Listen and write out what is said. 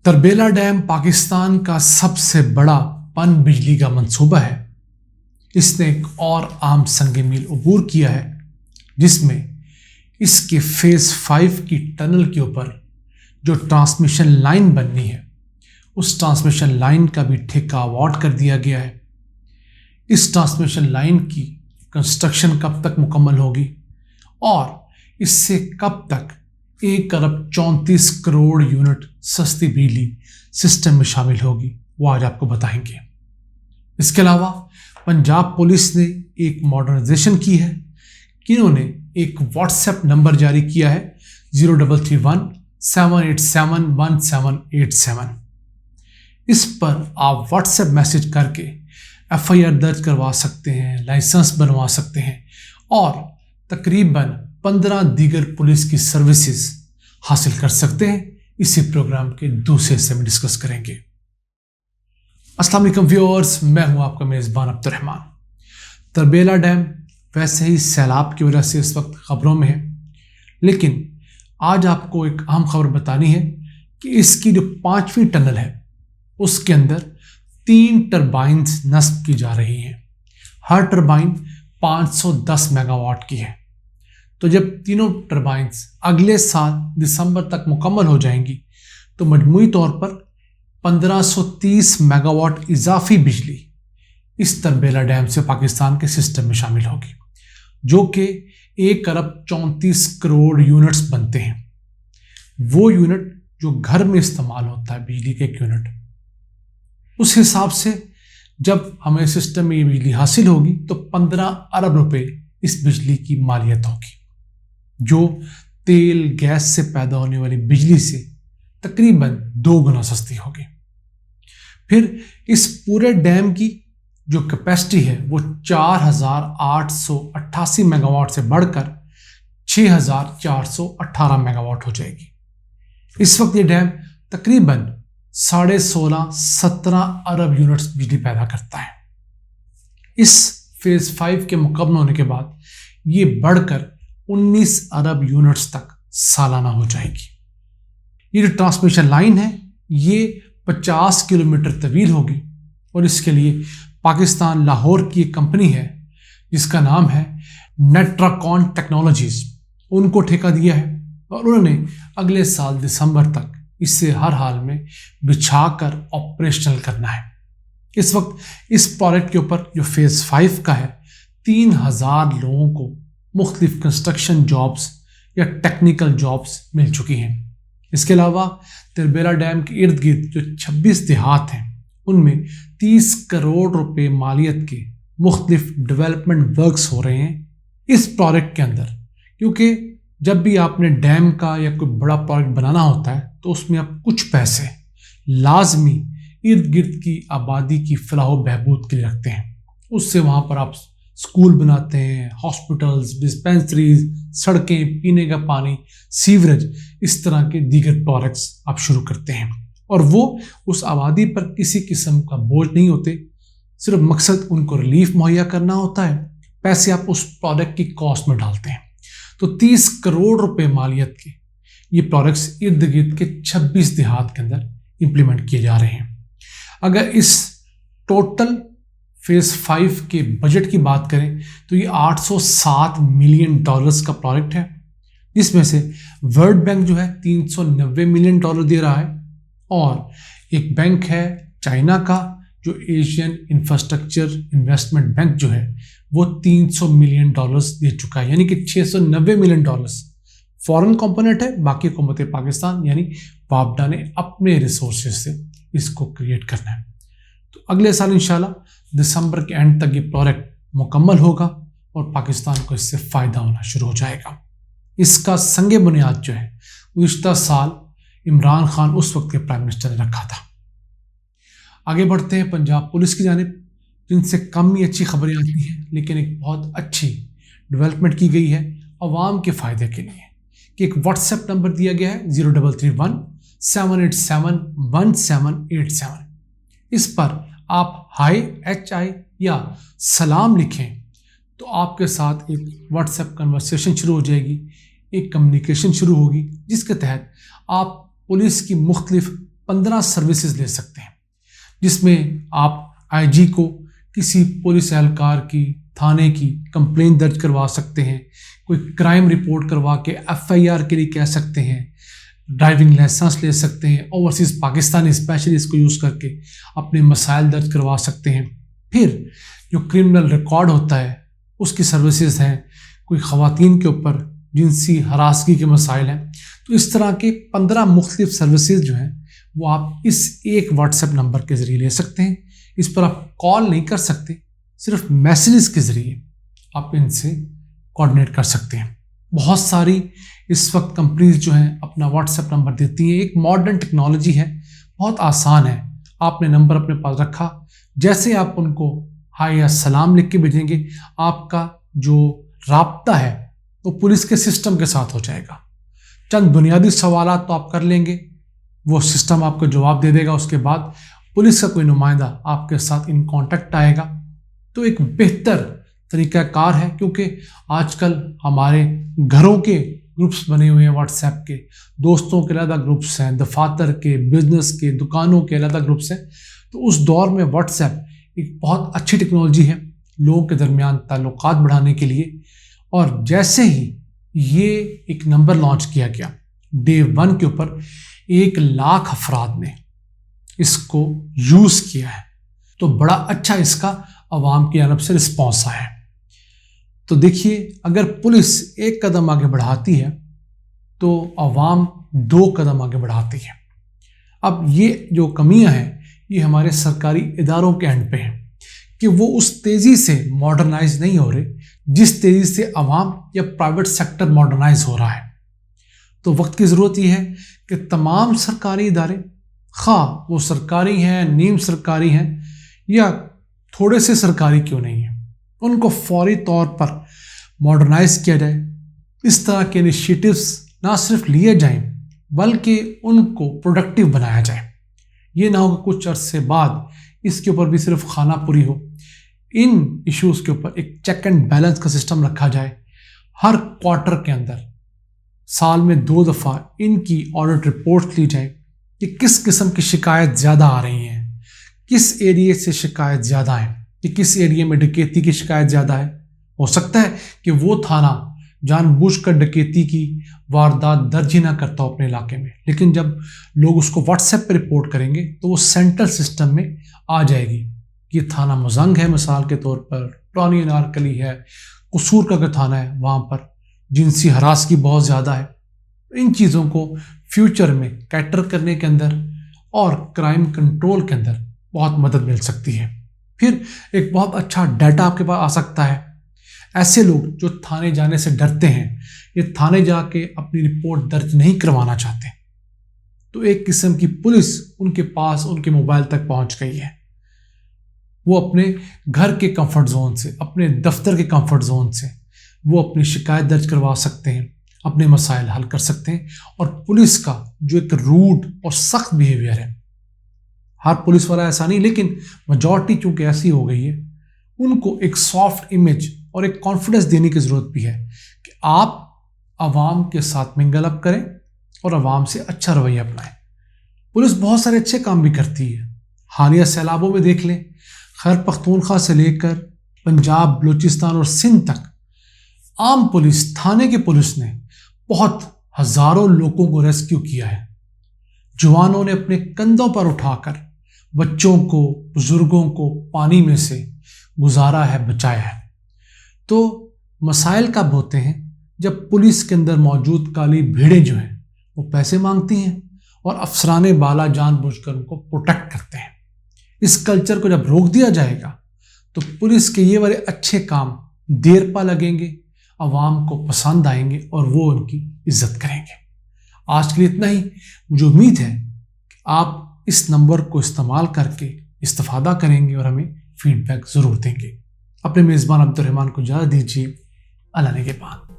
Tarbela dam Pakistan का सबसे बड़ा पन बिजली का मंसूबा है। इसने एक और आम संग मील अबूर किया है, जिसमें इसके फेज़ 5 की टनल के ऊपर जो ट्रांसमिशन लाइन बननी है, उस ट्रांसमिशन लाइन का भी ठेका अवार्ड कर दिया गया है। इस ट्रांसमिशन लाइन की कंस्ट्रक्शन कब तक मुकम्मल होगी और इससे कब तक 1 अरब 34 करोड़ यूनिट सस्ती बिजली सिस्टम में शामिल होगी, वो आज आपको बताएंगे। इसके अलावा पंजाब पुलिस ने एक मॉडर्नाइजेशन की है कि इन्होंने एक व्हाट्सएप नंबर जारी किया है 0331 787 1787। इस पर आप व्हाट्सएप मैसेज करके FIR दर्ज करवा सकते हैं, लाइसेंस बनवा सकते हैं और तकरीबन 15 दीगर पुलिस की सर्विसेज हासिल कर सकते हैं। इसी प्रोग्राम के दूसरे हिस्से में डिस्कस करेंगे। अस्सलाम वालेकुम व्यूअर्स, मैं हूं आपका मेज़बान अब्दुर्रहमान। तरबेला डैम वैसे ही सैलाब की वजह से इस वक्त खबरों में है, लेकिन आज आपको एक अहम खबर बतानी है कि इसकी जो 5वीं टनल है उसके अंदर 3 टरबाइन्स नस्ब की जा रही हैं। हर टरबाइन 510 मेगावाट की है। तो जब तीनों टरबाइन्स अगले साल दिसंबर तक मुकम्मल हो जाएंगी तो मजमूई तौर पर 1530 मेगावाट इजाफी बिजली इस तरबेला डैम से पाकिस्तान के सिस्टम में शामिल होगी, जो कि 1 अरब 34 करोड़ यूनिट्स बनते हैं। वो यूनिट जो घर में इस्तेमाल होता है, बिजली के एक यूनिट, उस हिसाब से जब हमें सिस्टम में ये बिजली हासिल होगी तो 15 अरब रुपए इस बिजली की मालियत होगी, जो तेल गैस से पैदा होने वाली बिजली से तकरीबन 2 गुना सस्ती होगी। फिर इस पूरे डैम की जो कैपेसिटी है वो 4888 मेगावाट से बढ़कर 6418 मेगावाट हो जाएगी। इस वक्त ये डैम तकरीबन 16.5-17 अरब यूनिट्स बिजली पैदा करता है। इस फेज 5 के मुकम्मल होने के बाद ये बढ़कर 19 अरब यूनिट्स तक सालाना हो जाएगी। ये जो ट्रांसमिशन लाइन है ये 50 किलोमीटर तवील होगी और इसके लिए पाकिस्तान लाहौर की एक कंपनी है जिसका नाम है नेट्राकॉन टेक्नोलॉजीज, उनको ठेका दिया है और उन्होंने अगले साल दिसंबर तक इसे हर हाल में बिछाकर ऑपरेशनल करना है। इस वक्त इस प्रोजेक्ट के ऊपर जो फेज 5 का है 3000 लोगों को मुख्तलिफ कंस्ट्रक्शन जॉब्स या टेक्निकल जॉब्स मिल चुकी हैं। इसके अलावा तरबेला डैम के इर्द गिर्द जो 26 देहात हैं उनमें 30 करोड़ रुपए मालियत के मुख्तलिफ डेवलपमेंट वर्क्स हो रहे हैं इस प्रोजेक्ट के अंदर, क्योंकि जब भी आपने डैम का या कोई बड़ा प्रोजेक्ट बनाना होता है तो उसमें आप कुछ पैसे लाजमी इर्द गिर्द की आबादी की फलाह बहबूद के लिए रखते हैं। उससे वहाँ पर आप स्कूल बनाते हैं, हॉस्पिटल्स, डिस्पेंसरीज, सड़कें, पीने का पानी, सीवरेज, इस तरह के दीगर प्रोजेक्ट्स आप शुरू करते हैं और वो उस आबादी पर किसी किस्म का बोझ नहीं होते। सिर्फ मकसद उनको रिलीफ मुहैया करना होता है, पैसे आप उस प्रोजेक्ट की कॉस्ट में डालते हैं। तो 30 करोड़ रुपए मालियत के ये प्रोजेक्ट्स इर्द गिर्द के 26 देहात के अंदर इंप्लीमेंट किए जा रहे हैं। अगर इस टोटल फेज 5 के बजट की बात करें तो ये $807 मिलियन का प्रोजेक्ट है, जिसमें से वर्ल्ड बैंक जो है $390 मिलियन दे रहा है और एक बैंक है चाइना का जो एशियन इंफ्रास्ट्रक्चर इन्वेस्टमेंट बैंक जो है वो $300 मिलियन दे चुका है, यानी कि $690 मिलियन फॉरेन कंपोनेंट है। बाकी हुकूमत पाकिस्तान यानी वापडा ने अपने रिसोर्सेज से इसको क्रिएट करना है। तो अगले साल इंशाल्लाह दिसंबर के एंड तक ये प्रोजेक्ट मुकम्मल होगा और पाकिस्तान को इससे फ़ायदा होना शुरू हो जाएगा। इसका संगे बुनियाद जो है गुज़िश्ता साल इमरान खान उस वक्त के प्राइम मिनिस्टर ने रखा था। आगे बढ़ते हैं पंजाब पुलिस की जानिब, जिनसे कम ही अच्छी खबरें आती हैं, लेकिन एक बहुत अच्छी डेवलपमेंट की गई है अवाम के फ़ायदे के लिए कि एक व्हाट्सएप नंबर दिया गया है 0331 787 1787। इस पर आप हाई HI या सलाम लिखें तो आपके साथ एक व्हाट्सएप कन्वर्सेशन शुरू हो जाएगी, एक कम्युनिकेशन शुरू होगी, जिसके तहत आप पुलिस की मुख्तलिफ 15 सर्विसेज ले सकते हैं, जिसमें आप आईजी को किसी पुलिस एहलकार की, थाने की कंप्लेंट दर्ज करवा सकते हैं, कोई क्राइम रिपोर्ट करवा के एफआईआर के लिए कह सकते हैं, ड्राइविंग लाइसेंस ले सकते हैं, ओवरसीज़ पाकिस्तानी स्पेशली इसको यूज़ करके अपने मसाइल दर्ज करवा सकते हैं। फिर जो क्रिमिनल रिकॉर्ड होता है उसकी सर्विसेज हैं, कोई ख़वातीन के ऊपर जिनसी हरासगी के मसाइल हैं। तो इस तरह के 15 मुख्तलिफ सर्विसेज जो हैं वो आप इस एक व्हाट्सएप नंबर के ज़रिए ले सकते हैं। इस पर आप कॉल नहीं कर सकते, सिर्फ मैसेजेस के ज़रिए आप इनसे कोऑर्डिनेट कर सकते हैं। बहुत सारी इस वक्त कंपनीज जो हैं अपना व्हाट्सएप नंबर देती हैं। एक मॉडर्न टेक्नोलॉजी है, बहुत आसान है। आपने नंबर अपने पास रखा, जैसे आप उनको हाय या सलाम लिख के भेजेंगे, आपका जो राब्ता है वो पुलिस के सिस्टम के साथ हो जाएगा। चंद बुनियादी सवालात तो आप कर लेंगे, वो सिस्टम आपको जवाब दे देगा। उसके बाद पुलिस का कोई नुमाइंदा आपके साथ इन कांटेक्ट आएगा। तो एक बेहतर तरीक़ाकार है, क्योंकि आजकल हमारे घरों के ग्रुप्स बने हुए हैं व्हाट्सएप के, दोस्तों के अलग ग्रुप्स हैं, दफातर के, बिजनेस के, दुकानों के अलग ग्रुप्स हैं। तो उस दौर में व्हाट्सएप एक बहुत अच्छी टेक्नोलॉजी है लोगों के दरमियान ताल्लुकात बढ़ाने के लिए। और जैसे ही ये एक नंबर लॉन्च किया गया, डे 1 के ऊपर 1 लाख अफराद ने इसको यूज़ किया है। तो बड़ा अच्छा इसका अवाम की जानब से रिस्पॉन्स आया है। तो देखिए, अगर पुलिस एक कदम आगे बढ़ाती है तो अवाम 2 कदम आगे बढ़ाती है। अब ये जो कमियां हैं ये हमारे सरकारी इदारों के एंड पे हैं कि वो उस तेज़ी से मॉडर्नाइज नहीं हो रहे जिस तेज़ी से अवाम या प्राइवेट सेक्टर मॉडर्नाइज हो रहा है। तो वक्त की ज़रूरत ये है कि तमाम सरकारी इदारे, खा वो सरकारी हैं, नीम सरकारी हैं या थोड़े से सरकारी क्यों नहीं हैं, उनको फौरी तौर पर मॉडर्नाइज किया जाए। इस तरह के इनिशिएटिव्स ना सिर्फ लिए जाएं बल्कि उनको प्रोडक्टिव बनाया जाए। ये ना हो कि कुछ अरसे बाद इसके ऊपर भी सिर्फ खाना पूरी हो। इन इश्यूज़ के ऊपर एक चेक एंड बैलेंस का सिस्टम रखा जाए। हर क्वार्टर के अंदर साल में 2 दफ़ा इनकी ऑडिट रिपोर्ट ली जाए कि किस किस्म की शिकायत ज़्यादा आ रही हैं, किस एरिया से शिकायत ज़्यादा है, कि किस एरिया में डकैती की शिकायत ज़्यादा है। हो सकता है कि वो थाना जानबूझकर डकैती की वारदात दर्ज ही ना करता हो अपने इलाके में, लेकिन जब लोग उसको व्हाट्सएप पर रिपोर्ट करेंगे तो वो सेंट्रल सिस्टम में आ जाएगी। ये थाना मुजंग है मिसाल के तौर पर, पुरानी अनारकली है, कसूर का थाना है, वहाँ पर जिनसी हरासगी बहुत ज़्यादा है। इन चीज़ों को फ्यूचर में कैटर करने के अंदर और क्राइम कंट्रोल के अंदर बहुत मदद मिल सकती है। फिर एक बहुत अच्छा डाटा आपके पास आ सकता है। ऐसे लोग जो थाने जाने से डरते हैं, ये थाने जाके अपनी रिपोर्ट दर्ज नहीं करवाना चाहते, तो एक किस्म की पुलिस उनके पास, उनके मोबाइल तक पहुंच गई है। वो अपने घर के कंफर्ट जोन से, अपने दफ्तर के कंफर्ट जोन से वो अपनी शिकायत दर्ज करवा सकते हैं, अपने मसाइल हल कर सकते हैं। और पुलिस का जो एक रूड और सख्त बिहेवियर है, हर पुलिस वाला ऐसा नहीं, लेकिन मेजॉरिटी चूंकि ऐसी हो गई है, उनको एक सॉफ्ट इमेज और एक कॉन्फिडेंस देने की ज़रूरत भी है कि आप आवाम के साथ मिंगल अप करें और आवाम से अच्छा रवैया अपनाएं। पुलिस बहुत सारे अच्छे काम भी करती है। हालिया सैलाबों में देख लें, खैर पख्तूनख्वा से लेकर पंजाब, बलूचिस्तान और सिंध तक आम पुलिस, थाने की पुलिस ने बहुत हज़ारों लोगों को रेस्क्यू किया है। जवानों ने अपने कंधों पर उठाकर बच्चों को, बुजुर्गों को पानी में से गुजारा है, बचाया है। तो मसाइल कब होते हैं? जब पुलिस के अंदर मौजूद काली भीड़ें जो हैं वो पैसे मांगती हैं और अफसराने बाला जानबूझकर उनको प्रोटेक्ट करते हैं। इस कल्चर को जब रोक दिया जाएगा तो पुलिस के ये वाले अच्छे काम देर पा लगेंगे, आवाम को पसंद आएंगे और वो उनकी इज्जत करेंगे। आज के लिए इतना ही। मुझे उम्मीद है कि आप इस नंबर को इस्तेमाल करके इस्तिफादा करेंगे और हमें फीडबैक ज़रूर देंगे। अपने मेज़बान अब्दुल रहमान को इजाज़त दीजिए। अल्लाह ने के बाद।